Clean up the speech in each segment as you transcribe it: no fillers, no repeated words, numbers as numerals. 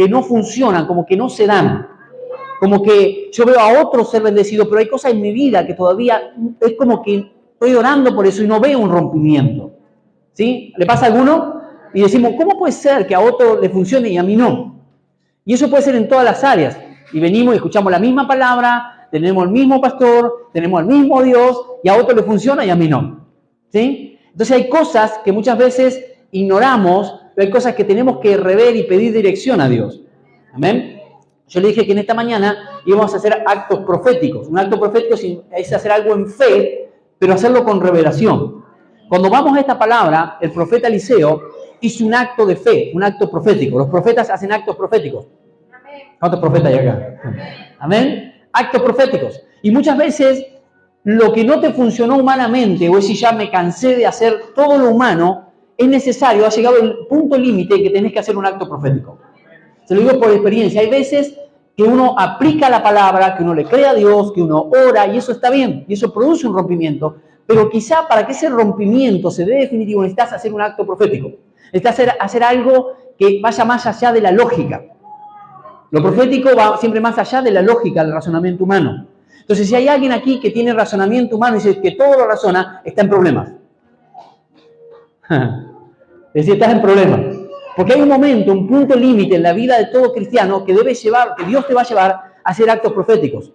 que no funcionan, como que no se dan. Como que yo veo a otros ser bendecidos, pero hay cosas en mi vida que todavía es como que estoy orando por eso y no veo un rompimiento. ¿Sí? ¿Le pasa a alguno? Y decimos, ¿cómo puede ser que a otro le funcione y a mí no? Y eso puede ser en todas las áreas. Y venimos y escuchamos la misma palabra, tenemos el mismo pastor, tenemos el mismo Dios, y a otro le funciona y a mí no. ¿Sí? Entonces hay cosas que muchas veces ignoramos, pero hay cosas que tenemos que rever y pedir dirección a Dios. ¿Amén? Yo le dije que en esta mañana íbamos a hacer actos proféticos. Un acto profético es hacer algo en fe, pero hacerlo con revelación. Cuando vamos a esta palabra, el profeta Eliseo hizo un acto de fe, un acto profético. Los profetas hacen actos proféticos. ¿Cuántos profetas hay acá? Amén. Actos proféticos. Y muchas veces lo que no te funcionó humanamente, o es si ya me cansé de hacer todo lo humano, es necesario, ha llegado el punto límite que tenés que hacer un acto profético. Se lo digo por experiencia. Hay veces que uno aplica la palabra, que uno le cree a Dios, que uno ora, y eso está bien, y eso produce un rompimiento. Pero quizá para que ese rompimiento se dé definitivo necesitas hacer un acto profético. Necesitas hacer algo que vaya más allá de la lógica. Lo profético va siempre más allá de la lógica, del razonamiento humano. Entonces, si hay alguien aquí que tiene razonamiento humano y dice que todo lo razona, está en problemas. Es decir, estás en problemas. Porque hay un momento, un punto límite en la vida de todo cristiano que Dios te va a llevar a hacer actos proféticos.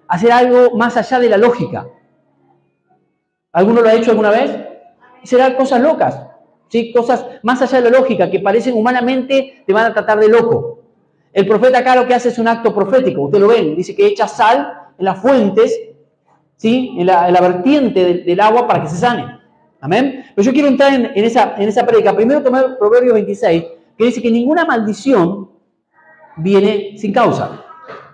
A hacer algo más allá de la lógica. ¿Alguno lo ha hecho alguna vez? Serán cosas locas, ¿sí? Cosas más allá de la lógica, que parecen humanamente, te van a tratar de loco. El profeta acá lo que hace es un acto profético, ustedes lo ven, dice que echa sal en las fuentes, ¿sí? en la vertiente del agua para que se sane. Amén. Pero yo quiero entrar en esa prédica. Primero tomar Proverbios 26, que dice que ninguna maldición viene sin causa.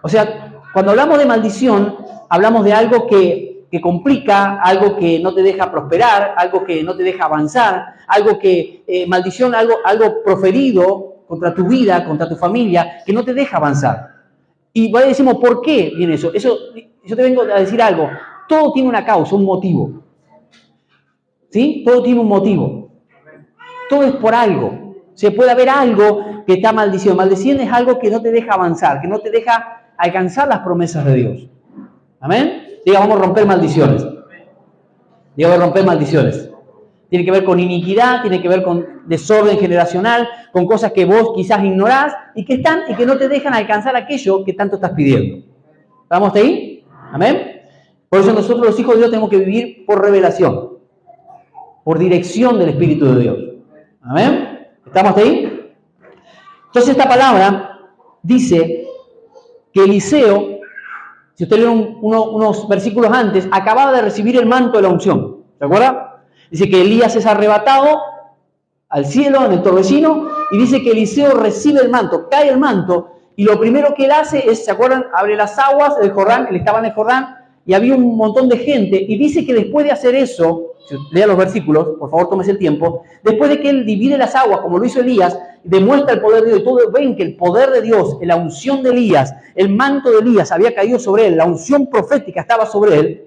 O sea, cuando hablamos de maldición, hablamos de algo que complica, algo que no te deja prosperar, algo que no te deja avanzar, algo que, maldición, algo proferido contra tu vida, contra tu familia, que no te deja avanzar. Y decimos, ¿por qué viene eso? Yo te vengo a decir algo. Todo tiene una causa, un motivo. ¿Sí? Todo tiene un motivo. Todo es por algo. Se puede haber algo que está maldición. Maldición es algo que no te deja avanzar, que no te deja alcanzar las promesas de Dios. ¿Amén? Diga, vamos a romper maldiciones. Diga, vamos a romper maldiciones. Tiene que ver con iniquidad, tiene que ver con desorden generacional, con cosas que vos quizás ignorás y que no te dejan alcanzar aquello que tanto estás pidiendo. ¿Estamos ahí? ¿Amén? Por eso nosotros los hijos de Dios tenemos que vivir por revelación, por dirección del Espíritu de Dios. ¿Amén? ¿Estamos ahí? Entonces esta palabra dice que Eliseo, si usted lee unos versículos antes, acababa de recibir el manto de la unción. ¿Se acuerda? Dice que Elías es arrebatado al cielo en el torbellino y dice que Eliseo recibe el manto, cae el manto y lo primero que él hace es, ¿se acuerdan? Abre las aguas del Jordán, él estaba en el Jordán y había un montón de gente y dice que después de hacer eso, si lea los versículos, por favor tómese el tiempo, después de que él divide las aguas como lo hizo Elías, demuestra el poder de Dios y todos ven que el poder de Dios, la unción de Elías, el manto de Elías había caído sobre él, la unción profética estaba sobre él.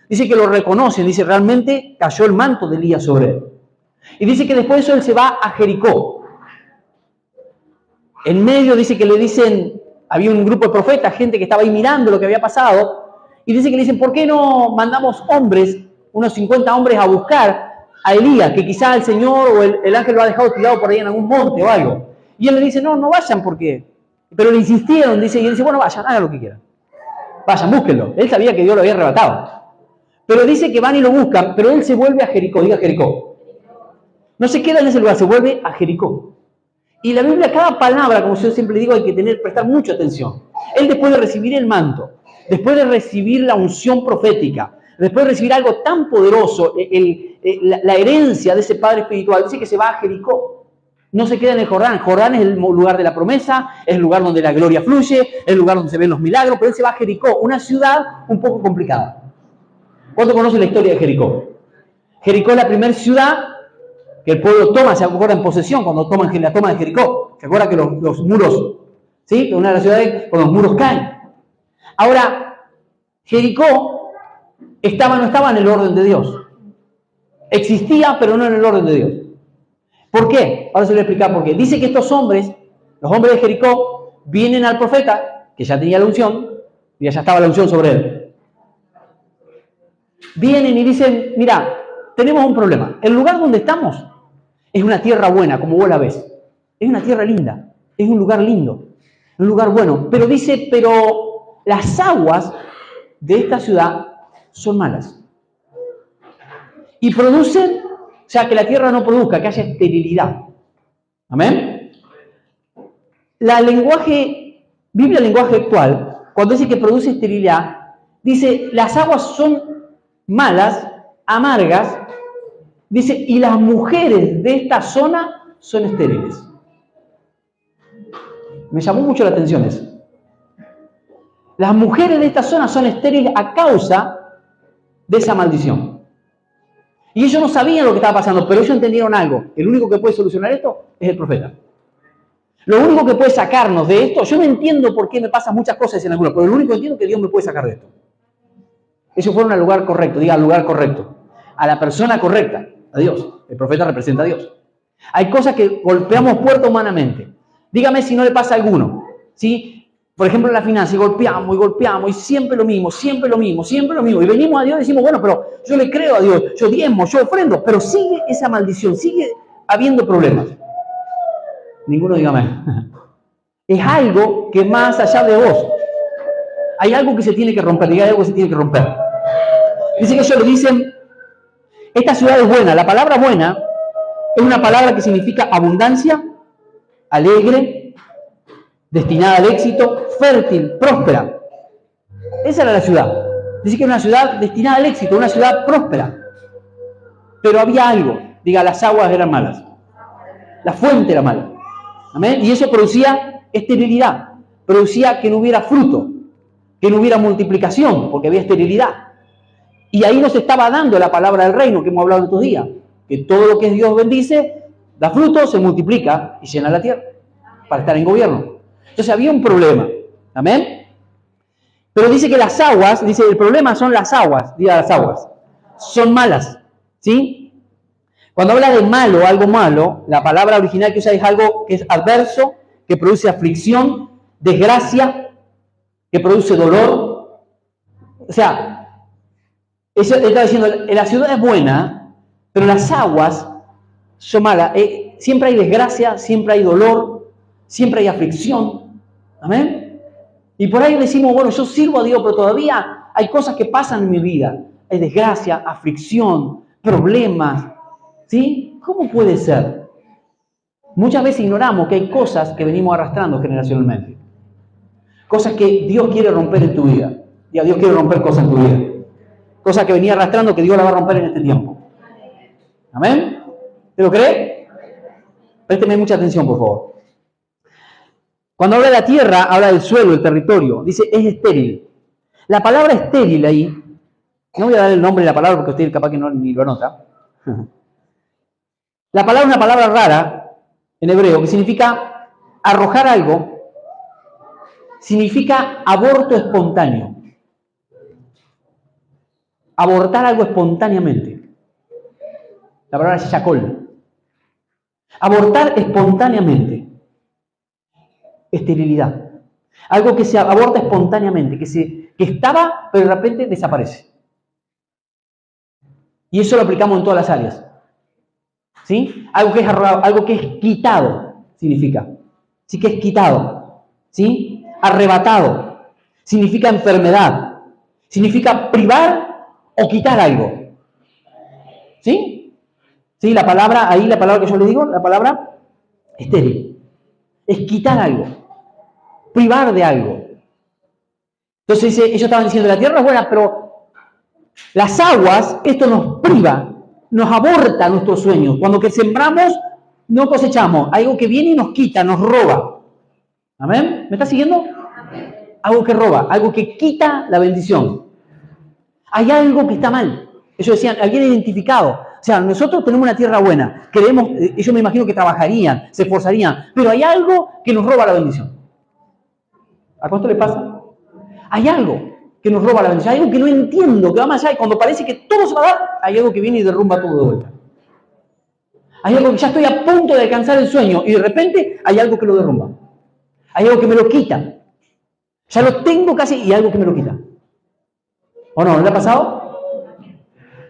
Dice que lo reconocen, dice realmente cayó el manto de Elías sobre él. Y dice que después de eso él se va a Jericó. En medio dice que le dicen, había un grupo de profetas, gente que estaba ahí mirando lo que había pasado, y dice que le dicen, ¿por qué no mandamos hombres, unos 50 hombres a buscar a Elías, que quizá el Señor o el ángel lo ha dejado tirado por ahí en algún monte o algo? Y él le dice, no vayan porque... Pero le insistieron, dice, y él dice, bueno, vayan, hagan lo que quieran. Vayan, búsquenlo. Él sabía que Dios lo había arrebatado. Pero dice que van y lo buscan, pero él se vuelve a Jericó, diga Jericó. No se queda en ese lugar, se vuelve a Jericó. Y la Biblia, cada palabra, como yo siempre digo, hay que prestar mucha atención. Él después de recibir el manto, después de recibir la unción profética, después de recibir algo tan poderoso, la herencia de ese padre espiritual, dice que se va a Jericó. No se queda en el Jordán. Jordán es el lugar de la promesa, es el lugar donde la gloria fluye, es el lugar donde se ven los milagros, pero él se va a Jericó, una ciudad un poco complicada. ¿Cuánto conocen la historia de Jericó? Jericó es la primera ciudad que el pueblo toma, se acuerda en posesión cuando toman la toma de Jericó. ¿Se acuerda que los muros, sí? Que una de las ciudades con los muros caen. Ahora, Jericó no estaba en el orden de Dios. Existía, pero no en el orden de Dios. ¿Por qué? Ahora se lo voy a explicar por qué. Dice que estos hombres, los hombres de Jericó, vienen al profeta, que ya tenía la unción, y ya estaba la unción sobre él. Vienen y dicen, mira, tenemos un problema. El lugar donde estamos es una tierra buena, como vos la ves. Es una tierra linda, es un lugar lindo, un lugar bueno. Pero dice, pero las aguas de esta ciudad son malas. Y producen, o sea, que la tierra no produzca, que haya esterilidad. ¿Amén? Biblia lenguaje actual, cuando dice que produce esterilidad, dice, las aguas son malas, amargas, dice, y las mujeres de esta zona son estériles. Me llamó mucho la atención eso. Las mujeres de esta zona son estériles a causa de esa maldición. Y ellos no sabían lo que estaba pasando, pero ellos entendieron algo. El único que puede solucionar esto es el profeta. Lo único que puede sacarnos de esto, yo no entiendo por qué me pasan muchas cosas en algunos, pero lo único que entiendo es que Dios me puede sacar de esto. Ellos fueron al lugar correcto, diga al lugar correcto, a la persona correcta, a Dios. El profeta representa a Dios. Hay cosas que golpeamos puerta humanamente. Dígame si no le pasa a alguno, ¿sí? Por ejemplo, en la finanza, y golpeamos, y siempre lo mismo, siempre lo mismo, siempre lo mismo. Y venimos a Dios y decimos, bueno, pero yo le creo a Dios, yo diezmo, yo ofrendo, pero sigue esa maldición, sigue habiendo problemas. Ninguno diga amén. Es algo que más allá de vos. Hay algo que se tiene que romper, diga algo que se tiene que romper. Dice que ellos le dicen, esta ciudad es buena. La palabra buena es una palabra que significa abundancia, alegre, destinada al éxito, fértil, próspera. Esa era la ciudad. Dice que era una ciudad destinada al éxito, una ciudad próspera. Pero había algo. Diga, las aguas eran malas. La fuente era mala. ¿Amén? Y eso producía esterilidad. Producía que no hubiera fruto, que no hubiera multiplicación, porque había esterilidad. Y ahí nos estaba dando la palabra del reino que hemos hablado estos días. Que todo lo que Dios bendice, da fruto, se multiplica y llena la tierra para estar en gobierno. Entonces había un problema. ¿Amén? Pero dice que las aguas, dice, el problema son las aguas, diga las aguas, son malas. ¿Sí? Cuando habla de malo, algo malo, la palabra original que usa es algo que es adverso, que produce aflicción, desgracia, que produce dolor. O sea, eso está diciendo, la ciudad es buena, pero las aguas son malas. Siempre hay desgracia, siempre hay dolor, siempre hay aflicción. ¿Amén? Y por ahí decimos, bueno, yo sirvo a Dios, pero todavía hay cosas que pasan en mi vida. Hay desgracia, aflicción, problemas. ¿Sí? ¿Cómo puede ser? Muchas veces ignoramos que hay cosas que venimos arrastrando generacionalmente. Cosas que Dios quiere romper en tu vida. Y a Dios quiere romper cosas en tu vida. Cosas que venía arrastrando que Dios la va a romper en este tiempo. ¿Amén? ¿Te lo cree? Présteme mucha atención, por favor. Cuando habla de la tierra, habla del suelo, del territorio. Dice, es estéril. La palabra estéril ahí, no voy a dar el nombre de la palabra porque usted capaz que no ni lo anota. La palabra es una palabra rara en hebreo que significa arrojar algo, significa aborto espontáneo. Abortar algo espontáneamente. La palabra es shakol. Abortar espontáneamente. Esterilidad. Algo que se aborta espontáneamente, que estaba, pero de repente desaparece. Y eso lo aplicamos en todas las áreas. ¿Sí? Algo que es arrobado, algo que es quitado, significa. Sí, que es quitado. ¿Sí? Arrebatado. Significa enfermedad. Significa privar o quitar algo. ¿Sí? ¿Sí? La palabra, ahí la palabra que yo le digo, la palabra estéril. Es quitar algo. Privar de algo. Entonces ellos estaban diciendo, la tierra es buena, pero las aguas, esto nos priva, nos aborta nuestros sueños. Cuando que sembramos, no cosechamos. Algo que viene y nos quita, nos roba. ¿Amén? ¿Me está siguiendo? Algo que roba, algo que quita la bendición. Hay algo que está mal. Ellos decían, habían identificado. O sea, nosotros tenemos una tierra buena. Queremos, ellos me imagino que trabajarían, se esforzarían, pero hay algo que nos roba la bendición. ¿A cuánto le pasa? Hay algo que nos roba la bendición. Hay algo que no entiendo, que va más allá. Y cuando parece que todo se va a dar, hay algo que viene y derrumba todo de vuelta. Hay algo que ya estoy a punto de alcanzar el sueño y de repente hay algo que lo derrumba. Hay algo que me lo quita. Ya lo tengo casi y algo que me lo quita. ¿O no? ¿No le ha pasado?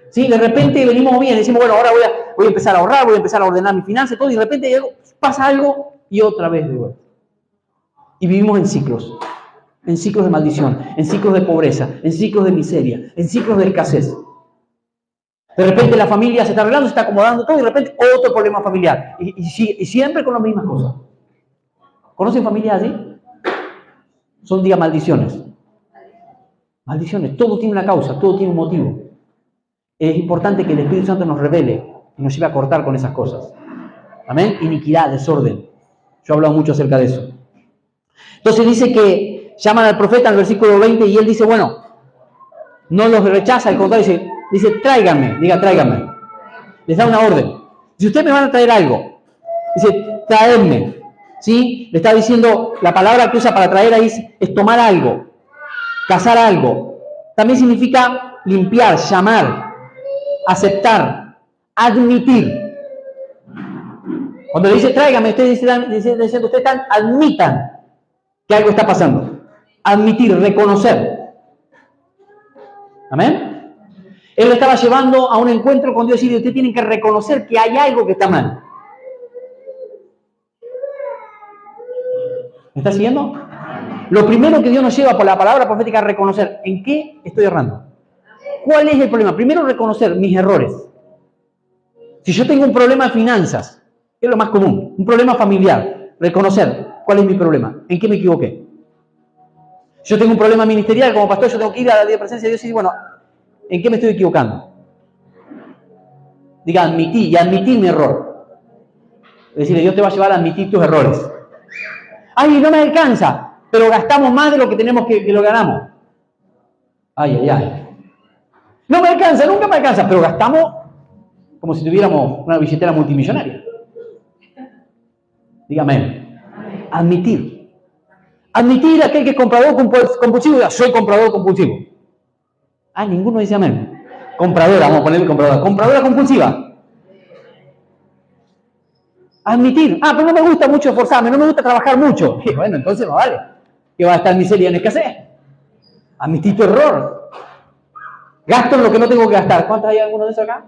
Sí, de repente venimos bien, decimos, bueno, ahora voy a empezar a ahorrar, voy a empezar a ordenar mis finanzas, todo, y de repente pasa algo y otra vez de vuelta. Y vivimos en ciclos de maldición, en ciclos de pobreza, en ciclos de miseria, en ciclos de escasez. De repente la familia se está arreglando, se está acomodando todo, y de repente otro problema familiar. Y siempre con las mismas cosas. ¿Conocen familias así? Son, diga, maldiciones. Maldiciones. Todo tiene una causa, todo tiene un motivo. Es importante que el Espíritu Santo nos revele y nos lleve a cortar con esas cosas. Amén. Iniquidad, desorden. Yo he hablado mucho acerca de eso. Entonces dice que llaman al profeta en el versículo 20 y él dice, bueno, no los rechaza, al contrario, dice, tráiganme, diga, tráiganme. Les da una orden. Si ustedes me van a traer algo, dice, traedme. ¿Sí? Le está diciendo, la palabra que usa para traer ahí es tomar algo, cazar algo. También significa limpiar, llamar, aceptar, admitir. Cuando le dice tráigame, ustedes admitan que algo está pasando. Admitir, reconocer. ¿Amén? Él lo estaba llevando a un encuentro con Dios y ustedes tienen que reconocer que hay algo que está mal. ¿Me está siguiendo? Lo primero que Dios nos lleva por la palabra profética es reconocer en qué estoy errando. ¿Cuál es el problema? Primero reconocer mis errores. Si yo tengo un problema de finanzas, que es lo más común, un problema familiar, reconocer cuál es mi problema, en qué me equivoqué. Si yo tengo un problema ministerial como pastor, yo tengo que ir a la presencia de Dios y decir, bueno, ¿en qué me estoy equivocando? Diga, admití mi error. Es decir, Dios te va a llevar a admitir tus errores. ¡Ay, no me alcanza! Pero gastamos más de lo que tenemos que lo ganamos. ¡Ay! No me alcanza, nunca me alcanza, pero gastamos como si tuviéramos una billetera multimillonaria. Dígame. Admitir. Admitir a aquel que es comprador compulsivo. Soy comprador compulsivo. Ninguno dice amén. Compradora, vamos a ponerle compradora. Compradora compulsiva. Admitir. Pero no me gusta mucho esforzarme, no me gusta trabajar mucho. Y bueno, entonces no vale. Que va a estar miseria en escasez. Admitir tu error. Gasto en lo que no tengo que gastar. ¿Cuántos hay alguno de esos acá?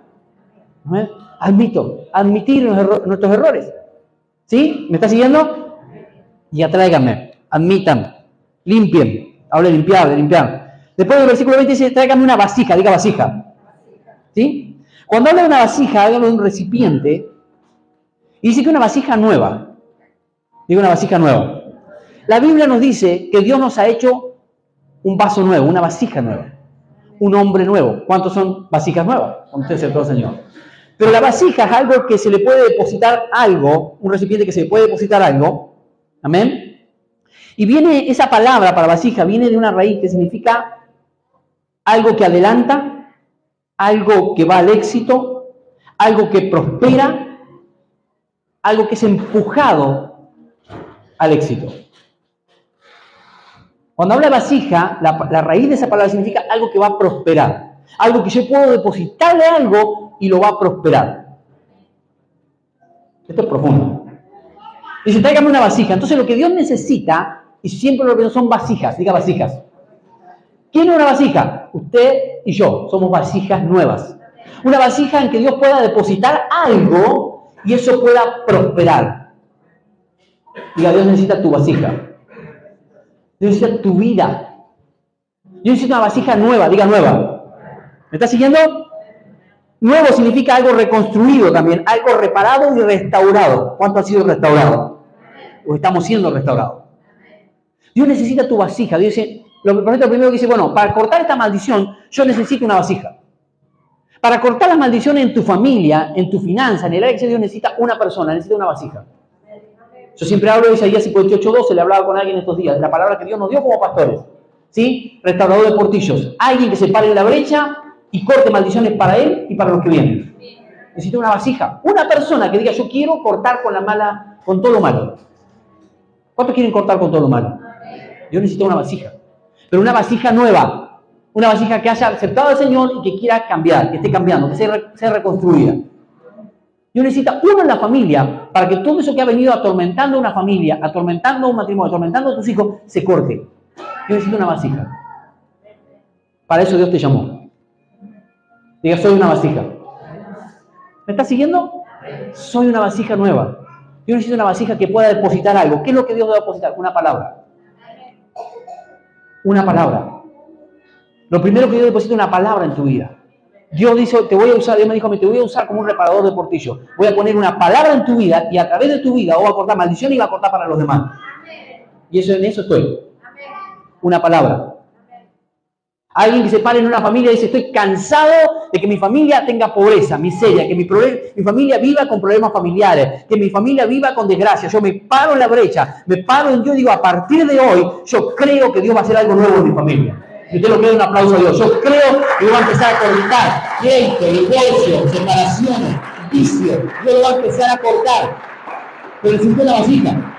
Admitir nuestros errores. ¿Sí? ¿Me está siguiendo? Y atráiganme, admitan, limpien. Habla de limpiar. Después del versículo 20 dice, tráiganme una vasija, diga vasija. ¿Sí? Cuando habla de una vasija, habla de un recipiente, y dice que una vasija nueva. Diga una vasija nueva. La Biblia nos dice que Dios nos ha hecho un vaso nuevo, una vasija nueva. Un hombre nuevo. ¿Cuántos son vasijas nuevas? Cuando usted aceptó al Señor. Pero la vasija es algo que se le puede depositar algo, un recipiente que se le puede depositar algo. Amén. Y viene esa palabra para vasija, viene de una raíz que significa algo que adelanta, algo que va al éxito, algo que prospera, algo que es empujado al éxito. Cuando habla de vasija, la raíz de esa palabra significa algo que va a prosperar. Algo que yo puedo depositarle algo y lo va a prosperar. Esto es profundo. Dice, tráigame una vasija. Entonces lo que Dios necesita, y siempre lo que son vasijas, diga vasijas. ¿Quién es una vasija? Usted y yo, somos vasijas nuevas. Una vasija en que Dios pueda depositar algo y eso pueda prosperar. Diga, Dios necesita tu vasija. Dios necesita tu vida. Dios necesita una vasija nueva, diga nueva. ¿Me está siguiendo? Nuevo significa algo reconstruido también, algo reparado y restaurado. ¿Cuánto ha sido restaurado? O estamos siendo restaurados. Dios necesita tu vasija. Dios dice, lo primero que dice, bueno, para cortar esta maldición, yo necesito una vasija. Para cortar las maldiciones en tu familia, en tu finanza, en el área que Dios necesita una persona, necesita una vasija. Yo siempre hablo de Isaías 58:12, le hablaba con alguien estos días, de la palabra que Dios nos dio como pastores. ¿Sí? Restaurador de portillos. Alguien que se pare en la brecha y corte maldiciones para él y para los que vienen. Necesita una vasija. Una persona que diga, yo quiero cortar con todo lo malo. ¿Cuántos quieren cortar con todo lo malo? Yo necesito una vasija. Pero una vasija nueva. Una vasija que haya aceptado al Señor y que quiera cambiar, que esté cambiando, que sea reconstruida. Dios necesita uno en la familia para que todo eso que ha venido atormentando a una familia, atormentando a un matrimonio, atormentando a tus hijos, se corte. Dios necesita una vasija. Para eso Dios te llamó. Diga, soy una vasija. ¿Me estás siguiendo? Soy una vasija nueva. Dios necesita una vasija que pueda depositar algo. ¿Qué es lo que Dios debe depositar? Una palabra. Una palabra. Lo primero que Dios deposita es una palabra en tu vida. Dios dice, te voy a usar, Dios me dijo, te voy a usar como un reparador de portillo. Voy a poner una palabra en tu vida y a través de tu vida voy a cortar maldición y va a cortar para los demás. Y eso, en eso estoy. Una palabra. Alguien que se pare en una familia y dice, estoy cansado de que mi familia tenga pobreza, miseria, que mi familia viva con problemas familiares, que mi familia viva con desgracia. Yo me paro en la brecha, me paro en Dios y digo, a partir de hoy, yo creo que Dios va a hacer algo nuevo en mi familia. Y usted lo cree, un aplauso a Dios. Yo creo que Dios va a empezar a cortar pleito, divorcio, separaciones, vicios. Dios lo va a empezar a cortar. Pero necesita una vasija.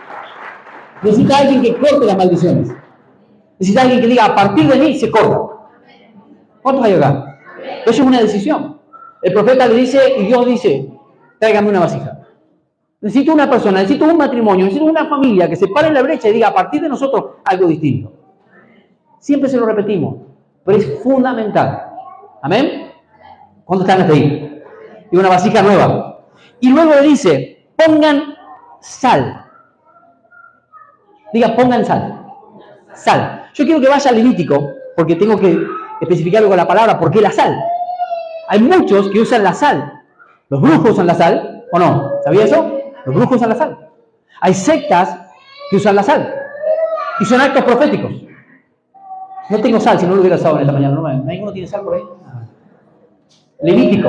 Necesita alguien que corte las maldiciones. Necesita alguien que diga, a partir de mí se corta. ¿Cuántos hay acá? Eso es una decisión. El profeta le dice y Dios dice, tráigame una vasija. Necesito una persona, necesito un matrimonio, necesito una familia que se pare en la brecha y diga a partir de nosotros algo distinto. Siempre se lo repetimos, pero es fundamental. ¿Amén? ¿Cuántos están hasta ahí? Y una vasija nueva. Y luego le dice, pongan sal. Diga, pongan sal. Sal. Yo quiero que vaya al Levítico, porque tengo que especificarlo con la palabra, ¿por qué la sal? Hay muchos que usan la sal. Los brujos usan la sal, ¿o no? ¿Sabía eso? Los brujos usan la sal. Hay sectas que usan la sal. Y son actos proféticos. No tengo sal, si no lo hubiera usado en esta mañana. ¿No? ¿Ninguno tiene sal por ahí? Levítico.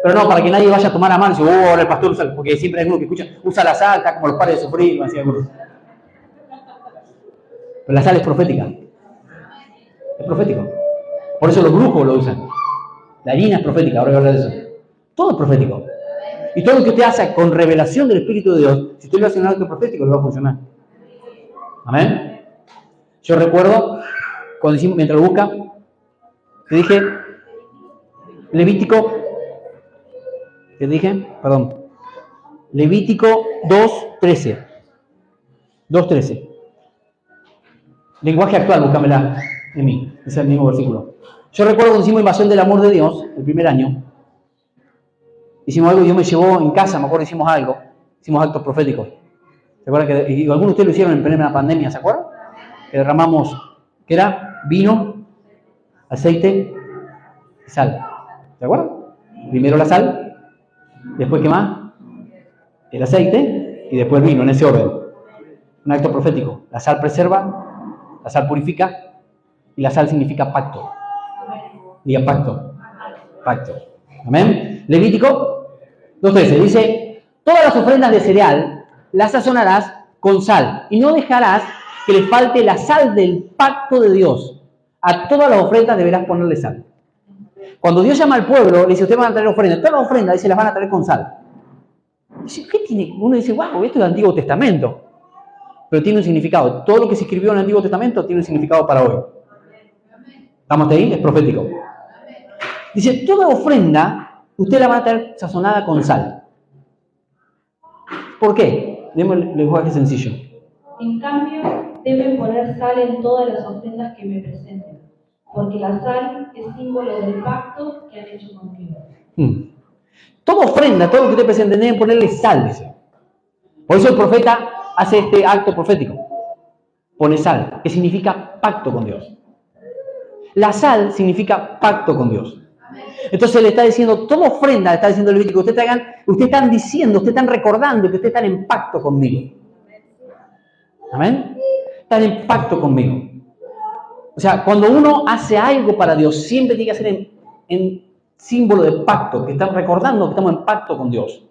Pero no, para que nadie vaya a tomar a mano y dice, ahora el pastor usa, porque siempre hay uno que escucha, usa la sal, está como los padres de sufrir, así algunos. Pero la sal es profética. Es profético. Por eso los brujos lo usan. La harina es profética, ahora voy a hablar de eso. Todo es profético. Y todo lo que usted hace con revelación del Espíritu de Dios, si usted lo hace en un acto profético, le va a funcionar. Amén. Yo recuerdo, cuando hicimos, mientras lo busca, te dije, Levítico, ¿qué dije? Perdón. Levítico 2:13. 2:13. Lenguaje actual, búscamela en mí. Ese es el mismo versículo. Yo recuerdo cuando hicimos Invasión del Amor de Dios, el primer año. Hicimos algo, Dios me llevó en casa, me acuerdo, hicimos algo. Hicimos actos proféticos. ¿Se acuerdan que y algunos de ustedes lo hicieron en plena pandemia, ¿se acuerdan? Que derramamos, ¿qué era? Vino, aceite y sal. ¿Se acuerdan? Primero la sal, después ¿qué más? El aceite y después el vino, en ese orden. Un acto profético. La sal preserva, la sal purifica y la sal significa pacto. Diga pacto. Pacto. Amén. Levítico 2:13 dice, todas las ofrendas de cereal las sazonarás con sal y no dejarás que le falte la sal del pacto de Dios. A todas las ofrendas deberás ponerle sal. Cuando Dios llama al pueblo, le dice, ustedes van a traer ofrendas. Todas las ofrendas, dice, las van a traer con sal. Dice, ¿qué tiene? Uno dice, wow, esto es del Antiguo Testamento. Pero tiene un significado. Todo lo que se escribió en el Antiguo Testamento tiene un significado para hoy. ¿Estamos hasta ahí? Es profético. Dice, toda ofrenda, usted la va a traer sazonada con sal. ¿Por qué? Demos el lenguaje sencillo. En cambio, deben poner sal en todas las ofrendas que me presenten, porque la sal es símbolo del pacto que han hecho conmigo. Toda ofrenda, todo lo que usted presente, deben ponerle sal, dice. Por eso el profeta hace este acto profético. Pone sal, que significa pacto con Dios. La sal significa pacto con Dios. Entonces le está diciendo, toda ofrenda, le está diciendo el Levítico, ustedes están diciendo, ustedes están recordando que ustedes están en pacto conmigo. Amén. Están en pacto conmigo. O sea, cuando uno hace algo para Dios, siempre tiene que hacer en símbolo de pacto, que están recordando que estamos en pacto con Dios.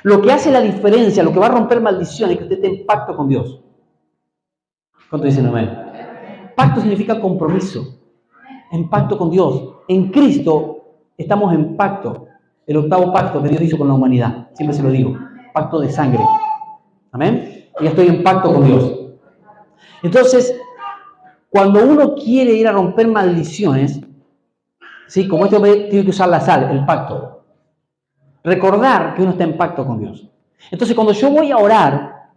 Lo que hace la diferencia, lo que va a romper maldiciones, es que usted esté en pacto con Dios. ¿Cuánto dicen amén? Pacto significa compromiso. En pacto con Dios. En Cristo estamos en pacto. El octavo pacto que Dios hizo con la humanidad. Siempre se lo digo. Pacto de sangre. Amén. Y estoy en pacto con Dios. Entonces, cuando uno quiere ir a romper maldiciones, ¿sí? Como este hombre tiene que usar la sal, el pacto. Recordar que uno está en pacto con Dios. Entonces, cuando yo voy a orar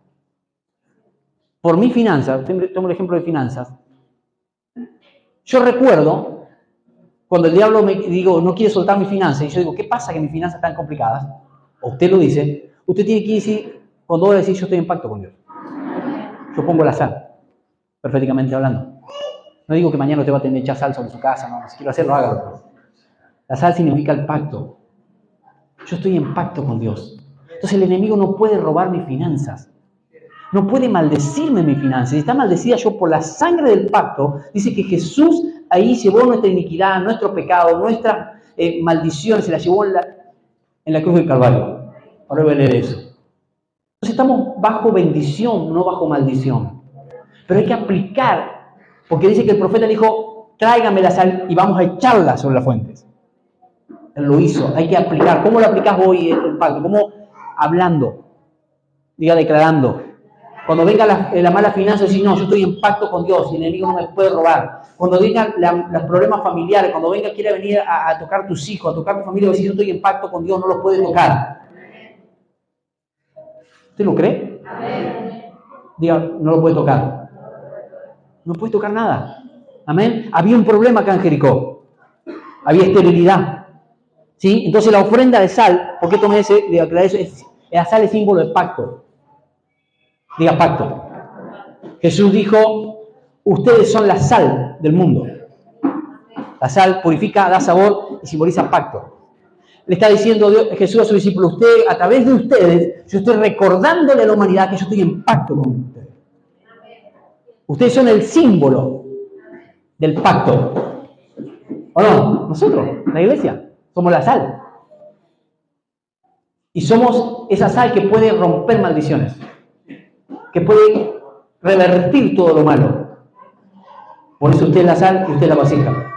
por mis finanzas, tomo el ejemplo de finanzas, yo recuerdo cuando el diablo me digo no quiere soltar mis finanzas, y yo digo, ¿qué pasa que mis finanzas están complicadas? O usted lo dice, usted tiene que decir, cuando voy a decir yo estoy en pacto con Dios. Yo pongo la sal, proféticamente hablando. No digo que mañana usted va a tener que echar sal sobre su casa, no, si quiero hacerlo, hágalo. La sal significa el pacto. Yo estoy en pacto con Dios. Entonces el enemigo no puede robar mis finanzas. No puede maldecirme mis finanzas. Si está maldecida yo por la sangre del pacto, dice que Jesús ahí llevó nuestra iniquidad, nuestro pecado, nuestras maldiciones, se las llevó en la cruz del Calvario. Ahora voy a leer eso. Entonces estamos bajo bendición, no bajo maldición. Pero hay que aplicar, porque dice que el profeta dijo, tráigame la sal y vamos a echarla sobre las fuentes. Él lo hizo, hay que aplicar. ¿Cómo lo aplicas hoy el pacto? ¿Cómo? Hablando, diga declarando. Cuando venga la mala finanza, decir, no, yo estoy en pacto con Dios y el enemigo no me puede robar. Cuando vengan los problemas familiares, cuando venga quiera venir a tocar tus hijos, a tocar tu familia, decir, yo estoy en pacto con Dios, no los puede tocar. ¿Usted lo cree? Diga, no lo puede tocar. No puede tocar nada. Amén. Había un problema acá en Jericó. Había esterilidad. ¿Sí? Entonces la ofrenda de sal, ¿por qué tomé ese? De aclarar eso, la sal es símbolo de pacto. Diga pacto. Jesús dijo, ustedes son la sal del mundo. La sal purifica, da sabor y simboliza pacto. Le está diciendo Jesús a sus discípulos, a través de ustedes, yo estoy recordándole a la humanidad que yo estoy en pacto con ustedes. Ustedes son el símbolo del pacto. ¿O no? Nosotros, la iglesia, somos la sal. Y somos esa sal que puede romper maldiciones, que puede revertir todo lo malo. Por eso usted es la sal y usted es la vasija.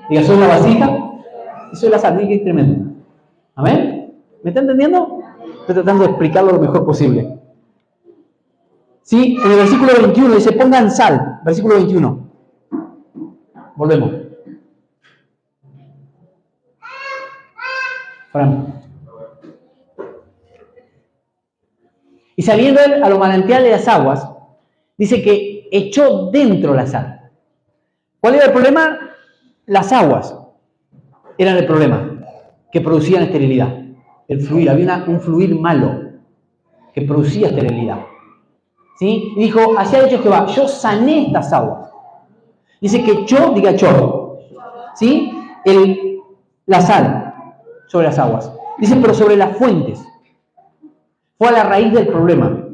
Diga, soy la vasija y soy la sal. Miren qué tremendo. ¿Amén? ¿Me está entendiendo? Estoy tratando de explicarlo lo mejor posible. ¿Sí? En el versículo 21 dice, pongan sal. Versículo 21. Volvemos. Fran. Y saliendo él a los manantiales de las aguas, dice que echó dentro la sal. ¿Cuál era el problema? Las aguas eran el problema, que producían esterilidad. El fluir, había un fluir malo que producía esterilidad. ¿Sí? Y dijo, así ha dicho Jehová, yo sané estas aguas. Dice que echó, diga echó, ¿sí? La sal sobre las aguas. Dice, pero sobre las fuentes. Fue a la raíz del problema.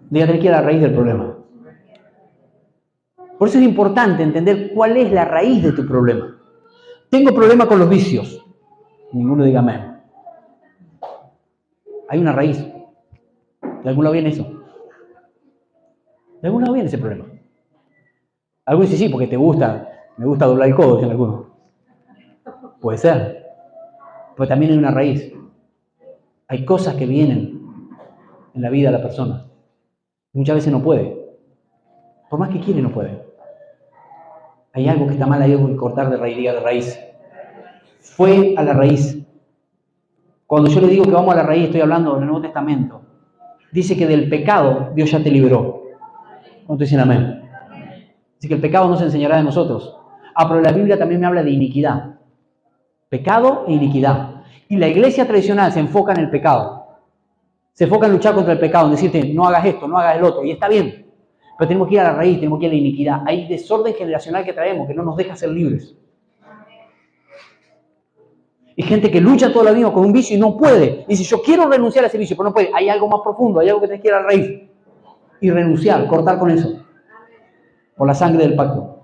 Dígate que a la raíz del problema. Por eso es importante entender cuál es la raíz de tu problema. Tengo problema con los vicios. Ninguno diga amén. Hay una raíz. ¿De algún lado viene eso? ¿De algún lado viene ese problema? Algunos dicen sí, porque me gusta doblar el codo, dicen algunos. Puede ser. Pero también hay una raíz. Hay cosas que vienen en la vida de la persona. Muchas veces no puede. Por más que quiere, no puede. Hay algo que está mal, hay algo que cortar de raíz, diga de raíz. Fue a la raíz. Cuando yo le digo que vamos a la raíz, estoy hablando en el Nuevo Testamento. Dice que del pecado Dios ya te liberó. ¿Cuántos dicen amén? Dice que el pecado no se enseñará de nosotros. Pero la Biblia también me habla de iniquidad. Pecado e iniquidad. Y la iglesia tradicional se enfoca en el pecado. Se enfoca en luchar contra el pecado, en decirte, no hagas esto, no hagas el otro. Y está bien. Pero tenemos que ir a la raíz, tenemos que ir a la iniquidad. Hay desorden generacional que traemos, que no nos deja ser libres. Y gente que lucha toda la vida con un vicio y no puede. Dice, yo quiero renunciar a ese vicio, pero no puede. Hay algo más profundo, hay algo que tienes que ir a la raíz. Y renunciar, cortar con eso. Por la sangre del pacto.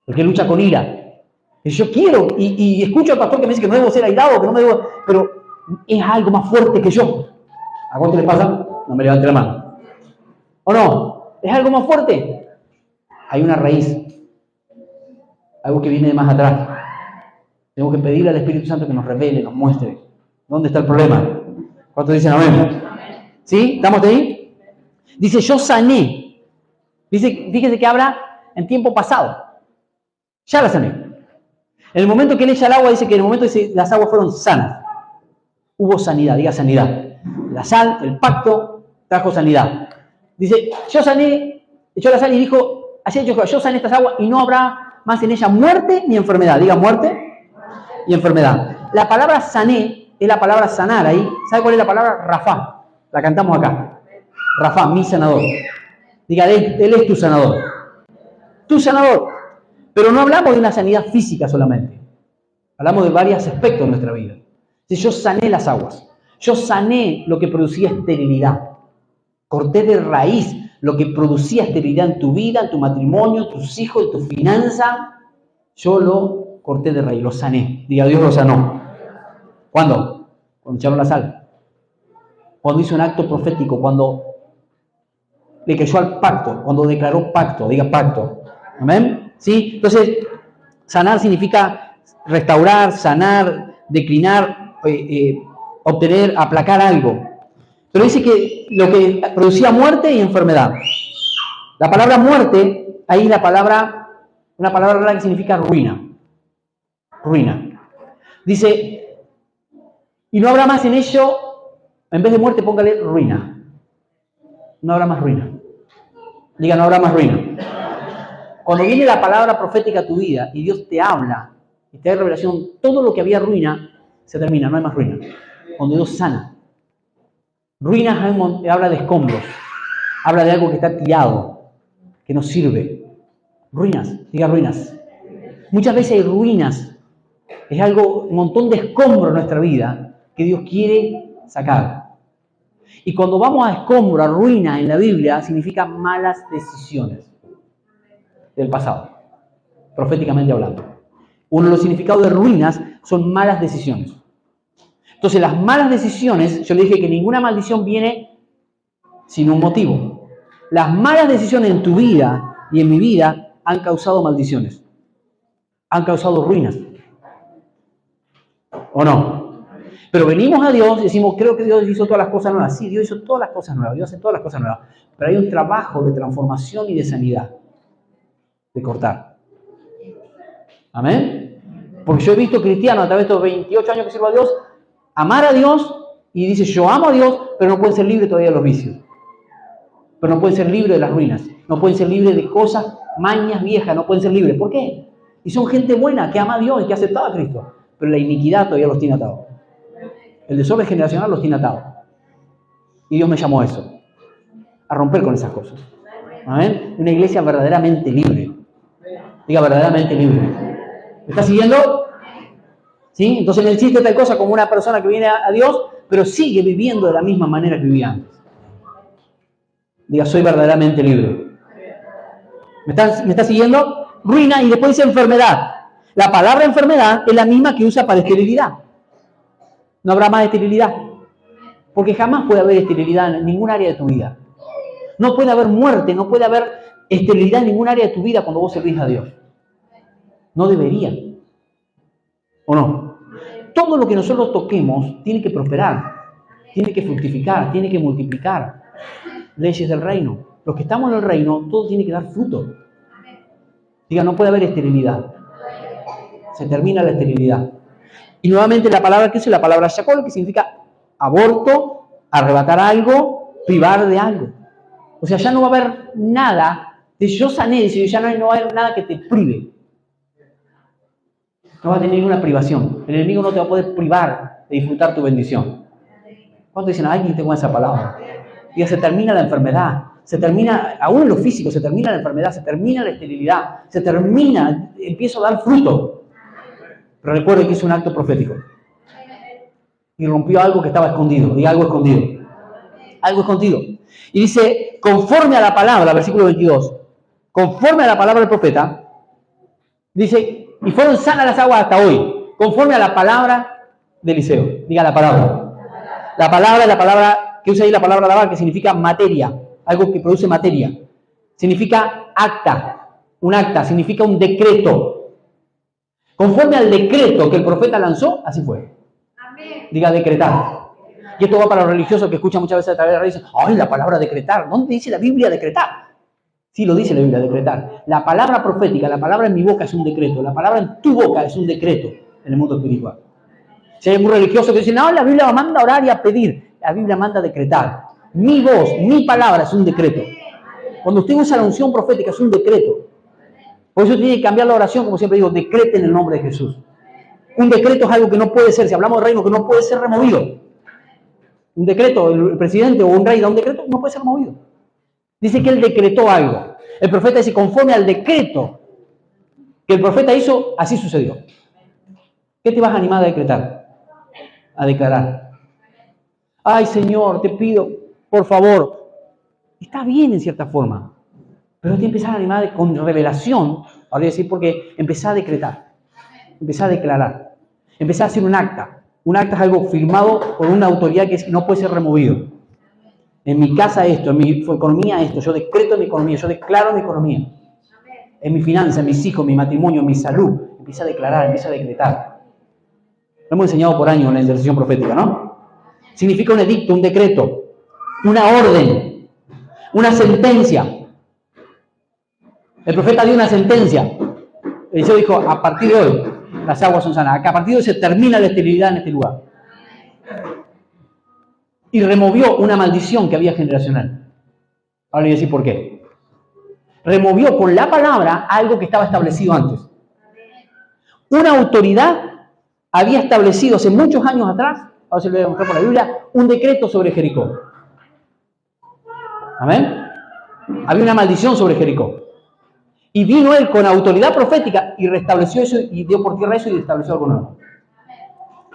El que lucha con ira. Dice, yo quiero, y escucho al pastor que me dice que no debo ser airado, que no me debo... Pero es algo más fuerte que yo. ¿A cuánto le pasa? No me levante la mano. ¿O no? ¿Es algo más fuerte? Hay una raíz. Algo que viene de más atrás. Tenemos que pedirle al Espíritu Santo que nos revele, nos muestre dónde está el problema. ¿Cuántos dicen amén? ¿Sí? ¿Estamos de ahí? Dice, yo sané. Dice, fíjese que habla en tiempo pasado. Ya la sané. En el momento que él echa el agua, dice que en el momento que las aguas fueron sanas. Hubo sanidad, diga sanidad. La sal, el pacto, trajo sanidad. Dice, yo sané, echó la sal y dijo, así ha dicho Jehová, yo sané estas aguas y no habrá más en ella muerte ni enfermedad. Diga muerte y enfermedad. La palabra sané es la palabra sanar ahí. ¿Sabe cuál es la palabra? Rafá. La cantamos acá. Rafá, mi sanador. Diga, él es tu sanador. Tu sanador. Pero no hablamos de una sanidad física solamente. Hablamos de varios aspectos de nuestra vida. Si yo sané las aguas, yo sané lo que producía esterilidad. Corté de raíz lo que producía esterilidad en tu vida, en tu matrimonio, en tus hijos, en tu finanza. Yo lo corté de raíz, lo sané. Diga, Dios lo sanó. ¿Cuándo? Cuando echaron la sal. Cuando hizo un acto profético, cuando le creyó al pacto, cuando declaró pacto. Diga pacto. ¿Amén? ¿Sí? Entonces, sanar significa restaurar, sanar, declinar, obtener, aplacar algo. Pero dice que lo que producía muerte y enfermedad. La palabra muerte, ahí una palabra rara que significa ruina. Ruina. Dice, y no habrá más en ello, en vez de muerte póngale ruina. No habrá más ruina. Diga, no habrá más ruina. Cuando viene la palabra profética a tu vida y Dios te habla y te da revelación, todo lo que había ruina se termina, no hay más ruina. Cuando Dios sana. Ruinas habla de escombros, habla de algo que está tirado, que no sirve. Ruinas, diga ruinas. Muchas veces hay ruinas, es algo, un montón de escombros en nuestra vida que Dios quiere sacar. Y cuando vamos a escombro, a ruina en la Biblia, significa malas decisiones del pasado, proféticamente hablando. Uno de los significados de ruinas son malas decisiones. Entonces, las malas decisiones, yo le dije que ninguna maldición viene sin un motivo. Las malas decisiones en tu vida y en mi vida han causado maldiciones. Han causado ruinas. ¿O no? Pero venimos a Dios y decimos, creo que Dios hizo todas las cosas nuevas. Sí, Dios hizo todas las cosas nuevas. Dios hace todas las cosas nuevas. Pero hay un trabajo de transformación y de sanidad. De cortar. ¿Amén? Porque yo he visto cristianos a través de estos 28 años que sirvo a Dios, amar a Dios y dice, yo amo a Dios, pero no pueden ser libres todavía de los vicios. Pero no pueden ser libres de las ruinas. No pueden ser libres de cosas, mañas viejas, no pueden ser libres. ¿Por qué? Y son gente buena, que ama a Dios y que ha aceptado a Cristo. Pero la iniquidad todavía los tiene atados. El desorden generacional los tiene atados. Y Dios me llamó a eso. A romper con esas cosas. ¿Amén? Una iglesia verdaderamente libre. Diga, verdaderamente libre. ¿Me está siguiendo? ¿Sí? Entonces no existe tal cosa como una persona que viene a Dios, pero sigue viviendo de la misma manera que vivía antes. Diga, soy verdaderamente libre. ¿Me está siguiendo? Ruina y después dice enfermedad. La palabra enfermedad es la misma que usa para esterilidad. No habrá más esterilidad. Porque jamás puede haber esterilidad en ningún área de tu vida. No puede haber muerte, no puede haber esterilidad en ningún área de tu vida cuando vos servís a Dios. No debería. ¿O no? Todo lo que nosotros toquemos tiene que prosperar, tiene que fructificar, tiene que multiplicar. Leyes del reino. Los que estamos en el reino, todo tiene que dar fruto. Diga, no puede haber esterilidad. Se termina la esterilidad. Y nuevamente la palabra que es la palabra shakol, que significa aborto, arrebatar algo, privar de algo. O sea, ya no va a haber nada de yo sané, dice, ya no va a haber nada que te prive. No vas a tener ninguna privación. El enemigo no te va a poder privar de disfrutar tu bendición. ¿Cuántos dicen, alguien tengo esa palabra? Y se termina la enfermedad, se termina, aún en lo físico, se termina la enfermedad, se termina la esterilidad, se termina, empiezo a dar fruto. Pero recuerde que hizo un acto profético. Y rompió algo que estaba escondido, y algo escondido. Algo escondido. Y dice, conforme a la palabra, versículo 22, conforme a la palabra del profeta, dice, y fueron sanas las aguas hasta hoy, conforme a la palabra de Eliseo. Diga la palabra. La palabra es la palabra que usa ahí la palabra lavar, que significa materia, algo que produce materia. Significa acta, un acta, significa un decreto. Conforme al decreto que el profeta lanzó, así fue. Amén. Diga decretar. Y esto va para los religiosos que escuchan muchas veces a través de la radio y dicen, ¡ay, la palabra decretar! ¿Dónde dice la Biblia decretar? Sí lo dice la Biblia, decretar. La palabra profética, la palabra en mi boca es un decreto. La palabra en tu boca es un decreto en el mundo espiritual. Si hay un religioso que dice, no, la Biblia manda a orar y a pedir. La Biblia manda a decretar. Mi voz, mi palabra es un decreto. Cuando usted usa la unción profética es un decreto. Por eso tiene que cambiar la oración, como siempre digo, decrete en el nombre de Jesús. Un decreto es algo que no puede ser, si hablamos de reino, que no puede ser removido. Un decreto, el presidente o un rey da un decreto, no puede ser removido. Dice que él decretó algo. El profeta dice, conforme al decreto que el profeta hizo, así sucedió. ¿Qué te vas a animar a decretar? A declarar. Ay, Señor, te pido, por favor. Está bien en cierta forma. Pero te empiezas a animar con revelación. Ahora voy a decir porque empezá a decretar. Empezá a declarar. Empezá a hacer un acta. Un acta es algo firmado por una autoridad que no puede ser removido. En mi casa esto, en mi economía esto. Yo decreto en mi economía, yo declaro en mi economía. En mi finanza, en mis hijos, en mi matrimonio, en mi salud. Empieza a declarar, empieza a decretar. Lo hemos enseñado por años en la intercesión profética, ¿no? Significa un edicto, un decreto, una orden, una sentencia. El profeta dio una sentencia. Eliseo dijo, a partir de hoy las aguas son sanas. A partir de hoy se termina la esterilidad en este lugar. Y removió una maldición que había generacional. Ahora voy a decir por qué. Removió con la palabra algo que estaba establecido antes. Una autoridad había establecido hace muchos años atrás, ahora se lo voy a mostrar por la Biblia, un decreto sobre Jericó. ¿Amén? Había una maldición sobre Jericó. Y vino él con autoridad profética y restableció eso y dio por tierra eso y restableció algo nuevo.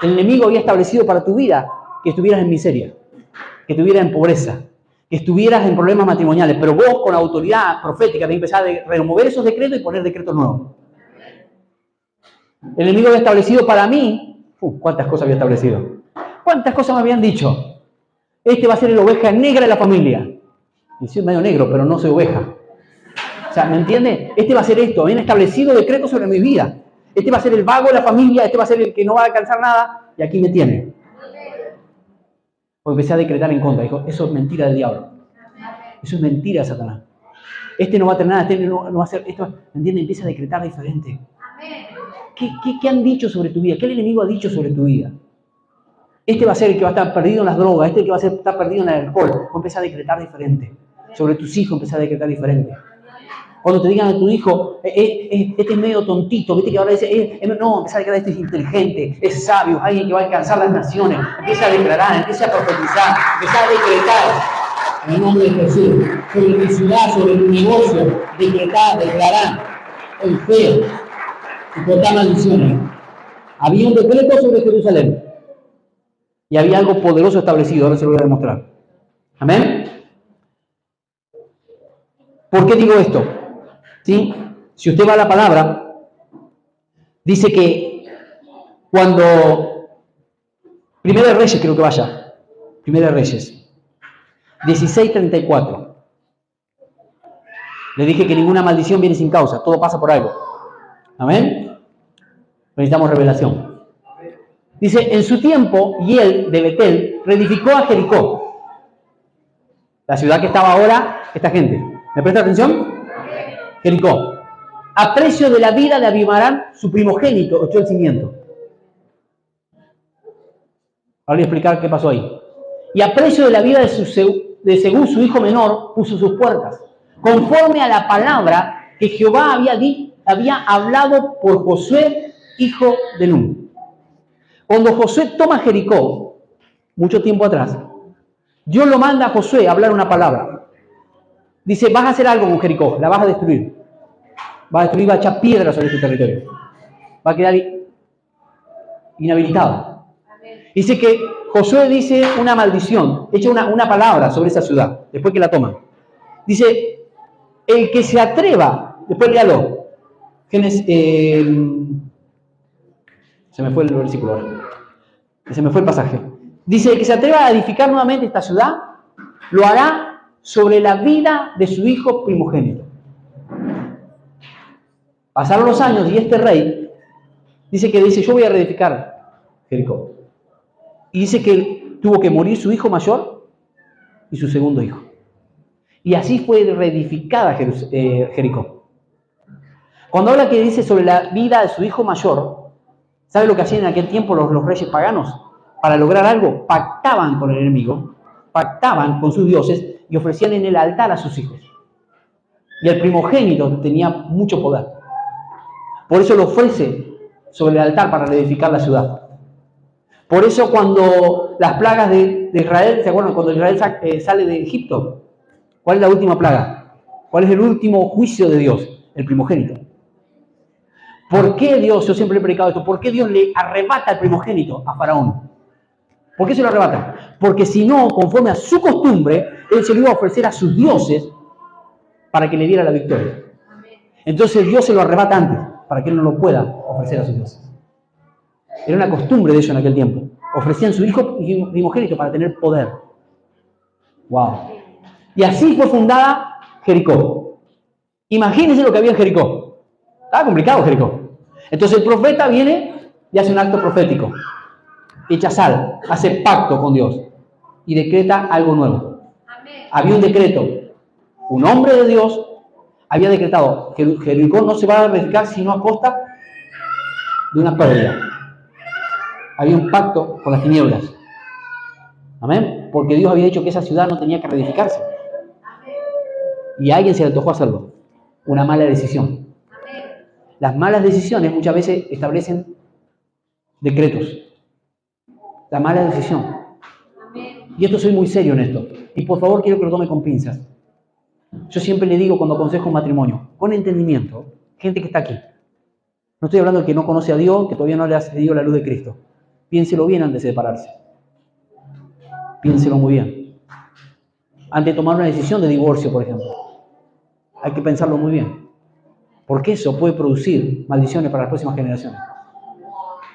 El enemigo había establecido para tu vida que estuvieras en miseria, que estuvieras en pobreza, que estuvieras en problemas matrimoniales, pero vos con autoridad profética te empezás a remover esos decretos y poner decretos nuevos. El enemigo había establecido para mí, ¿cuántas cosas había establecido? ¿Cuántas cosas me habían dicho? Este va a ser la oveja negra de la familia. Y soy medio negro, pero no soy oveja. O sea, ¿me entiende? Este va a ser esto. Habían establecido decretos sobre mi vida. Este va a ser el vago de la familia, este va a ser el que no va a alcanzar nada. Y aquí me tiene. Pues empecé a decretar en contra. Dijo, eso es mentira del diablo. Eso es mentira de Satanás. Este no va a tener nada, este no va a hacer esto. ¿Me entiende? Empieza a decretar diferente. ¿Qué han dicho sobre tu vida? ¿Qué el enemigo ha dicho sobre tu vida? Este va a ser el que va a estar perdido en las drogas, este es el que va a estar perdido en el alcohol. Empieza a decretar diferente. Sobre tus hijos empieza a decretar diferente. Cuando te digan a tu hijo, este es medio tontito, viste que ahora dice, no, empieza a declarar, este es inteligente, es sabio, alguien que va a alcanzar las naciones. Empieza a declarar, empieza a profetizar, empieza a decretar. En el nombre de Jesús, sobre tu ciudad, sobre tu negocio, declarar en fe y cortar maldiciones. Había un decreto sobre Jerusalén y había algo poderoso establecido, ahora se lo voy a demostrar. ¿Amén? ¿Por qué digo esto? ¿Sí? Si usted va a la palabra, dice que cuando Primera de Reyes, creo que vaya, Primera de Reyes 16:34, le dije que ninguna maldición viene sin causa, todo pasa por algo. ¿Amén? Necesitamos revelación. Dice, en su tiempo, Hiel de Betel reedificó a Jericó, la ciudad que estaba ahora esta gente. ¿Me presta atención? Jericó. A precio de la vida de Abimarán, su primogénito, echó el cimiento. Ahora voy a explicar qué pasó ahí. Y a precio de la vida de Según, su hijo menor, puso sus puertas, conforme a la palabra que Jehová había hablado por Josué, hijo de Nun. Cuando Josué toma Jericó, mucho tiempo atrás, Dios lo manda a Josué a hablar una palabra. Dice, vas a hacer algo con Jericó, la vas a destruir. Va a destruir, va a echar piedras sobre tu territorio. Va a quedar inhabilitado. Dice que Josué dice una maldición, echa una palabra sobre esa ciudad, después que la toman. Dice, el que se atreva, después léalo. Génesis, se me fue el versículo ahora. Se me fue el pasaje. Dice, el que se atreva a edificar nuevamente esta ciudad, lo hará sobre la vida de su hijo primogénito. Pasaron los años y este rey dice, yo voy a reedificar Jericó. Y dice que tuvo que morir su hijo mayor y su segundo hijo. Y así fue reedificada Jericó. Cuando habla que dice sobre la vida de su hijo mayor, ¿sabe lo que hacían en aquel tiempo los reyes paganos? Para lograr algo, pactaban con el enemigo, pactaban con sus dioses y ofrecían en el altar a sus hijos. Y el primogénito tenía mucho poder. Por eso lo ofrece sobre el altar para reedificar la ciudad. Por eso cuando las plagas de Israel, ¿se acuerdan? Cuando Israel sale de Egipto, ¿cuál es la última plaga? ¿Cuál es el último juicio de Dios? El primogénito. ¿Por qué Dios, yo siempre he predicado esto, por qué Dios le arrebata el primogénito a Faraón? ¿Por qué se lo arrebata? Porque si no, conforme a su costumbre, él se lo iba a ofrecer a sus dioses para que le diera la victoria. Entonces Dios se lo arrebata antes, para que él no lo pueda ofrecer a sus dioses. Era una costumbre de ellos en aquel tiempo. Ofrecían su hijo primogénito para tener poder. ¡Wow! Y así fue fundada Jericó. Imagínense lo que había en Jericó. Estaba complicado Jericó. Entonces el profeta viene y hace un acto profético. Echa sal, hace pacto con Dios y decreta algo nuevo. Había un decreto. Un hombre de Dios había decretado que Jericó no se va a reedificar sino a costa de una pérdida. Había un pacto con las tinieblas. Amén. Porque Dios había dicho que esa ciudad no tenía que reedificarse. Y a alguien se le antojó hacerlo. Una mala decisión. Las malas decisiones muchas veces establecen decretos. La mala decisión. Y esto soy muy serio en esto. Y por favor quiero que lo tome con pinzas. Yo siempre le digo cuando aconsejo un matrimonio, con entendimiento, gente que está aquí. No estoy hablando de que no conoce a Dios, que todavía no le ha cedido la luz de Cristo. Piénselo bien antes de separarse. Piénselo muy bien. Antes de tomar una decisión de divorcio, por ejemplo. Hay que pensarlo muy bien. Porque eso puede producir maldiciones para las próximas generaciones.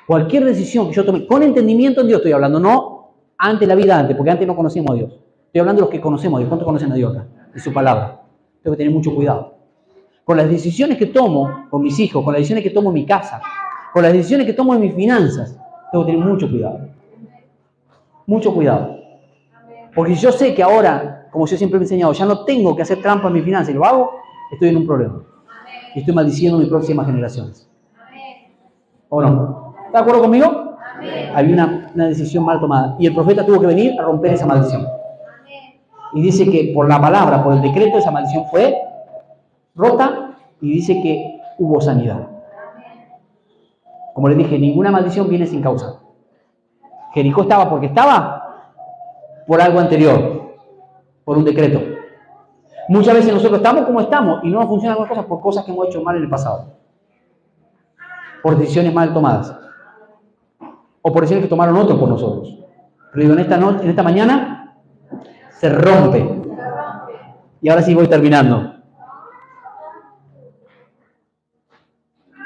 Cualquier decisión que yo tome, con entendimiento en Dios estoy hablando, no antes la vida antes, porque antes no conocíamos a Dios. Estoy hablando de los que conocemos a Dios. ¿Cuántos conocen a Dios acá? Y su palabra. Tengo que tener mucho cuidado. Con las decisiones que tomo con mis hijos, con las decisiones que tomo en mi casa, con las decisiones que tomo en mis finanzas, tengo que tener mucho cuidado. Mucho cuidado. Porque si yo sé que ahora, como yo siempre he enseñado, ya no tengo que hacer trampa en mis finanzas y lo hago, estoy en un problema. Y estoy maldiciendo a mis próximas generaciones. ¿O no? ¿Está de acuerdo conmigo? Había una decisión mal tomada. Y el profeta tuvo que venir a romper esa maldición. Y dice que por la palabra, por el decreto, esa maldición fue rota y dice que hubo sanidad. Como les dije, ninguna maldición viene sin causa. Jericó estaba porque estaba por algo anterior, por un decreto. Muchas veces nosotros estamos como estamos y no nos funcionan las cosas por cosas que hemos hecho mal en el pasado. Por decisiones mal tomadas. O por decisiones que tomaron otros por nosotros. Pero digo, en esta mañana se rompe. Y ahora sí voy terminando.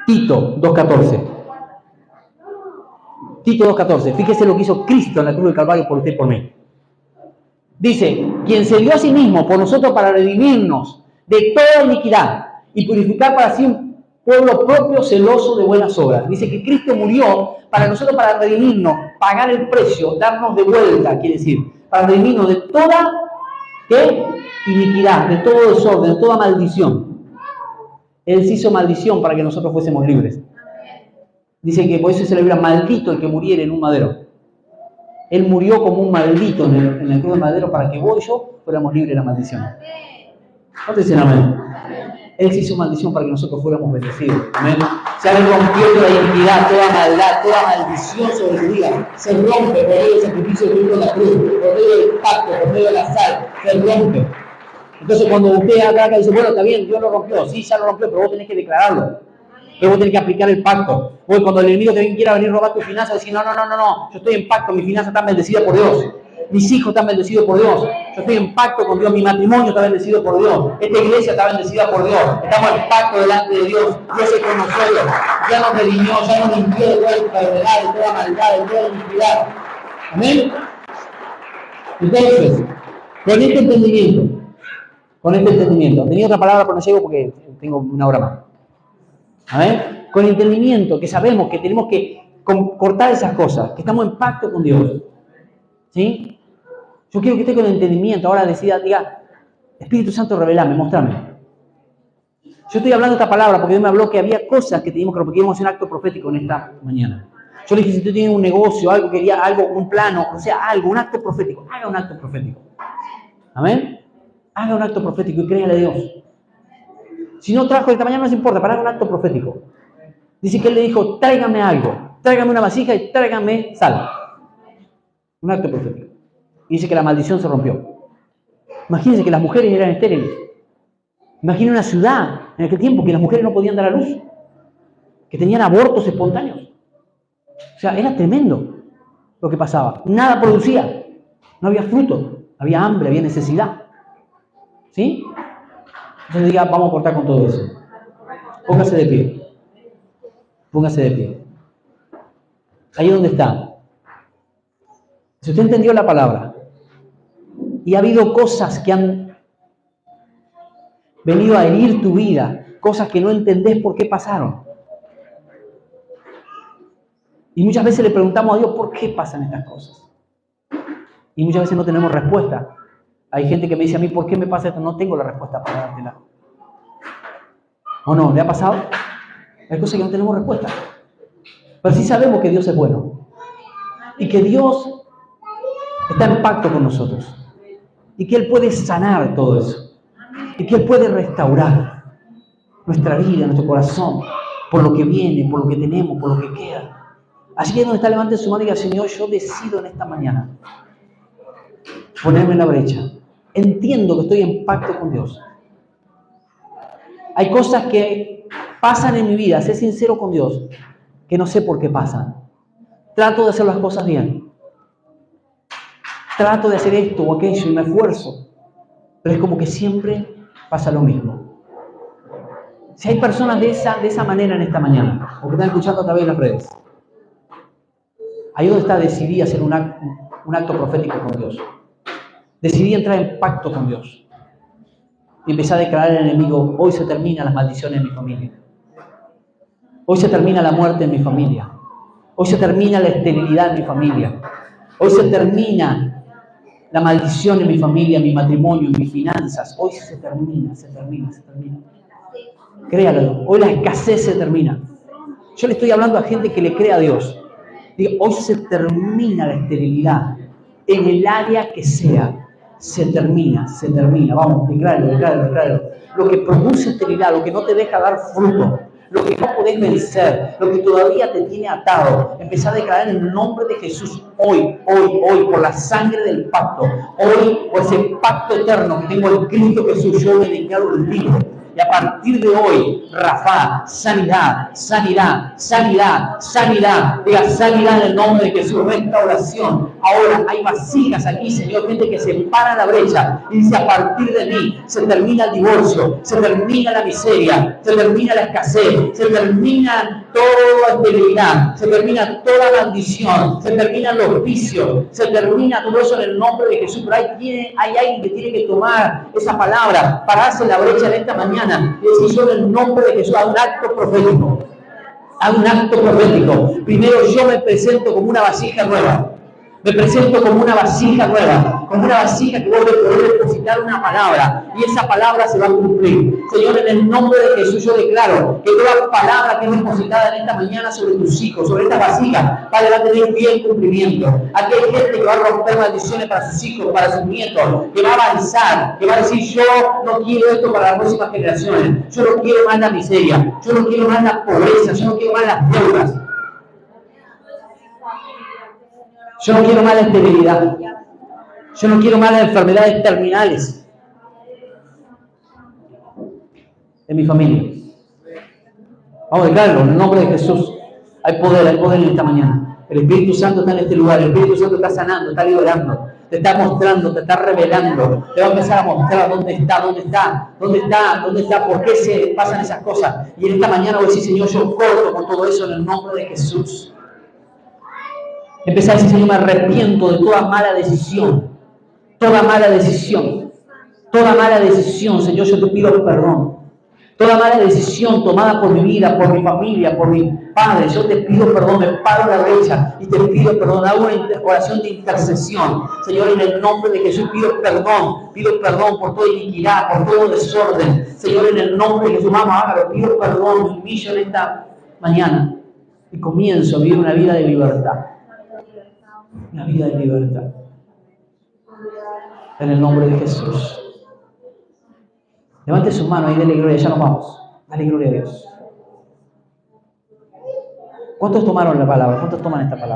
Tito 2.14. Tito 2.14. Fíjese lo que hizo Cristo en la cruz del Calvario por usted y por mí. Dice, quien se dio a sí mismo por nosotros para redimirnos de toda iniquidad y purificar para sí un pueblo propio celoso de buenas obras. Dice que Cristo murió para nosotros para redimirnos, pagar el precio, darnos de vuelta, quiere decir, para redimirnos de toda iniquidad, de todo desorden, de toda maldición. Él se hizo maldición para que nosotros fuésemos libres. Dice que por eso se le hubiera maldito el que muriera en un madero. Él murió como un maldito en el cruz del madero para que vos y yo fuéramos libres de la maldición. ¿No te dicen amén? Él se hizo maldición para que nosotros fuéramos bendecidos. Amén. Se ha rompido la iniquidad, toda maldad, toda maldición sobre tu vida. Se rompe por medio del sacrificio de Cristo en la cruz, por medio del pacto, por medio de la sal. Se rompe. Entonces cuando usted acá dice, bueno, está bien, Dios lo rompió. Sí, ya lo rompió, pero vos tenés que declararlo. Pero vos tenés que aplicar el pacto. Hoy cuando el enemigo te quiera venir a robar tus finanzas, decir, no, yo estoy en pacto, mis finanzas están bendecidas por Dios. Mis hijos están bendecidos por Dios. Yo estoy en pacto con Dios. Mi matrimonio está bendecido por Dios. Esta iglesia está bendecida por Dios. Estamos en pacto delante de Dios. Dios es con nosotros. Ya nos redimió, ya nos limpió de toda enfermedad, de toda maldad, de toda iniquidad. Amén. Entonces, con este entendimiento, tenía otra palabra, pero no llego porque tengo una hora más. Amén. Con entendimiento, que sabemos que tenemos que cortar esas cosas, que estamos en pacto con Dios. ¿Sí? Yo quiero que esté con entendimiento. Ahora diga, Espíritu Santo, revelame, mostrame. Yo estoy hablando esta palabra porque Dios me habló que había cosas que teníamos que repetir, hacer un acto profético en esta mañana. Yo le dije, si tú tienes un negocio, algo, quería algo, un plano, o sea, algo, un acto profético, haga un acto profético. Amén. Haga un acto profético y créale a Dios. Si no trajo esta mañana, no se importa, para haga un acto profético. Dice que él le dijo, tráigame algo, tráigame una vasija y tráigame sal. Un acto profético. Y dice que la maldición se rompió. Imagínense que las mujeres eran estériles. Imaginen una ciudad en aquel tiempo que las mujeres no podían dar a luz, que tenían abortos espontáneos. O sea, era tremendo lo que pasaba. Nada producía, no había fruto, había hambre, había necesidad. ¿Sí? Entonces diga, vamos a cortar con todo eso. Póngase de pie. Póngase de pie. Ahí donde está. Si usted entendió la palabra y ha habido cosas que han venido a herir tu vida, cosas que no entendés por qué pasaron. Y muchas veces le preguntamos a Dios, ¿por qué pasan estas cosas? Y muchas veces no tenemos respuesta. Hay gente que me dice a mí, ¿por qué me pasa esto? No tengo la respuesta para dártela. ¿O no? ¿Le ha pasado? Hay cosas que no tenemos respuesta. Pero sí sabemos que Dios es bueno. Y que Dios está en pacto con nosotros. Y que Él puede sanar todo eso. Y que Él puede restaurar nuestra vida, nuestro corazón, por lo que viene, por lo que tenemos, por lo que queda. Así que donde está, levante su mano y diga, Señor, yo decido en esta mañana ponerme en la brecha. Entiendo que estoy en pacto con Dios. Hay cosas que pasan en mi vida, sé sincero con Dios, que no sé por qué pasan. Trato de hacer las cosas bien. Trato de hacer esto o aquello y me esfuerzo. Pero es como que siempre pasa lo mismo. Si hay personas de esa manera en esta mañana, o que están escuchando a través de las redes, ahí donde está, decidí hacer un acto profético con Dios. Decidí entrar en pacto con Dios. Y empecé a declarar al enemigo, hoy se terminan las maldiciones en mi familia. Hoy se termina la muerte en mi familia. Hoy se termina la esterilidad en mi familia. Hoy se termina la maldición en mi familia, en mi matrimonio, en mis finanzas. Hoy se termina, se termina, se termina. Créalo, hoy la escasez se termina. Yo le estoy hablando a gente que le cree a Dios. Digo, hoy se termina la esterilidad. En el área que sea, se termina. Vamos, decláralo. Lo que produce esterilidad, lo que no te deja dar fruto, lo que no podés vencer, lo que todavía te tiene atado, empezá a declarar en el nombre de Jesús hoy, por la sangre del pacto, hoy, por ese pacto eterno que tengo en Cristo Jesús, yo me declaro libre. Y a partir de hoy, Rafa, sanidad. Diga sanidad en el nombre de Jesús, restauración. Ahora hay vasijas aquí, Señor, gente que se para la brecha y dice, a partir de mí se termina el divorcio, se termina la miseria, se termina la escasez, se termina toda esterilidad, se termina toda maldición, se terminan los vicios, se termina todo eso en el nombre de Jesús. Pero hay alguien que tiene que tomar esa palabra, pararse en la brecha en esta mañana y decir, yo en el nombre de Jesús hago un acto profético. Hago un acto profético. Primero yo me presento como una vasija nueva. Me presento como una vasija nueva, como una vasija que vos le podés depositar una palabra y esa palabra se va a cumplir. Señor, en el nombre de Jesús yo declaro que toda palabra que es depositada en esta mañana sobre tus hijos, sobre esta vasija, Padre, va a tener fiel cumplimiento. Aquí hay gente que va a romper maldiciones para sus hijos, para sus nietos, que va a avanzar, que va a decir, yo no quiero esto para las próximas generaciones, yo no quiero más la miseria, yo no quiero más la pobreza, yo no quiero más las deudas. Yo no quiero más la esterilidad. Yo no quiero más las enfermedades terminales en mi familia. Vamos a declararlo en el nombre de Jesús. Hay poder en esta mañana. El Espíritu Santo está en este lugar. El Espíritu Santo está sanando, está liberando. Te está mostrando, te está revelando. Te va a empezar a mostrar dónde está, por qué se pasan esas cosas. Y en esta mañana voy a decir, Señor, yo corto con todo eso en el nombre de Jesús. Empezar a decir, Señor, me arrepiento de toda mala decisión. Toda mala decisión, Señor, yo te pido perdón. Toda mala decisión tomada por mi vida, por mi familia, por mi padre, yo te pido perdón, me paro a la derecha y te pido perdón. Hago una oración de intercesión. Señor, en el nombre de Jesús pido perdón por toda iniquidad, por todo desorden. Señor, en el nombre de Jesús, mamá, hágalo, pido perdón, me humillo en esta mañana y comienzo a vivir una vida de libertad. Una vida de libertad. En el nombre de Jesús. Levante su mano y dele gloria, ya nos vamos. Dale gloria a Dios. ¿Cuántos tomaron la palabra? ¿Cuántos toman esta palabra?